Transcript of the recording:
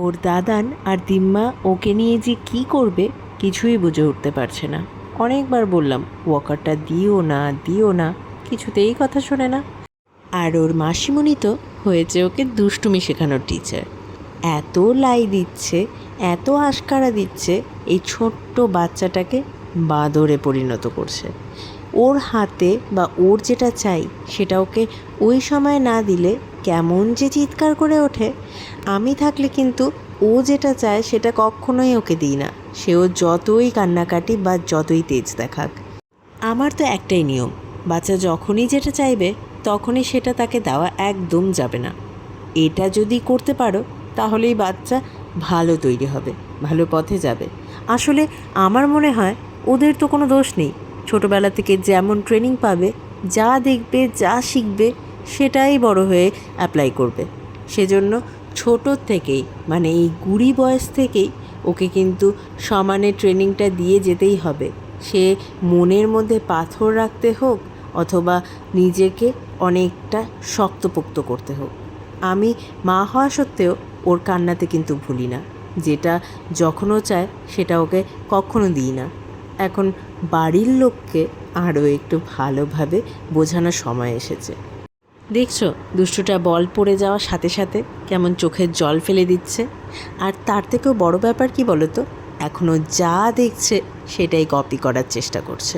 ওর দাদান আর দিম্মা ওকে নিয়ে যে কী করবে কিছুই বুঝে উঠতে পারছে না। অনেকবার বললাম ওয়াকারটা দিও না, কিছুতেই কথা শোনে না। আর ওর মাসিমণি তো হয়েছে ওকে দুষ্টুমি শেখানোর টিচার। এত লাই দিচ্ছে, এত আশকারা দিচ্ছে, এই ছোট্ট বাচ্চাটাকে বাঁদরে পরিণত করছে। ওর হাতে বা ওর যেটা চাই সেটা ওকে ওই সময় না দিলে কেমন যে চিৎকার করে ওঠে। আমি থাকলে কিন্তু ও যেটা চায় সেটা কখনোই ওকে দিই না, সেও যতই কান্নাকাটি বা যতই তেজ দেখাক। আমার তো একটাই নিয়ম, বাচ্চা যখনই যেটা চাইবে তখনই সেটা তাকে দেওয়া একদম যাবে না। এটা যদি করতে পারো তাহলেই বাচ্চা ভালো তৈরি হবে, ভালো পথে যাবে। আসলে আমার মনে হয় ওদের তো কোনো দোষ নেই। ছোটোবেলা থেকে যেমন ট্রেনিং পাবে, যা দেখবে যা শিখবে সেটাই বড় হয়ে অ্যাপ্লাই করবে। সেজন্য ছোটোর থেকেই মানে এই গুড়ি বয়স থেকেই ওকে কিন্তু সমানে ট্রেনিংটা দিয়ে যেতেই হবে। সে মনের মধ্যে পাথর রাখতে হোক অথবা নিজেকে অনেকটা শক্তপোক্ত করতে হোক। আমি মা হওয়া সত্ত্বেও ওর কান্নাতে কিন্তু ভুলি না। যেটা যখনও চায় সেটা ওকে কখনো দিই না। এখন বাড়ির লোককে আরও একটু ভালোভাবে বোঝানোর সময় এসেছে। দেখছো দুষ্টুটা বল পড়ে যাওয়ার সাথে সাথে কেমন চোখের জল ফেলে দিচ্ছে। আর তার থেকেও বড় ব্যাপার কি বলো তো, এখনও যা দেখছে সেটাই কপি করার চেষ্টা করছে।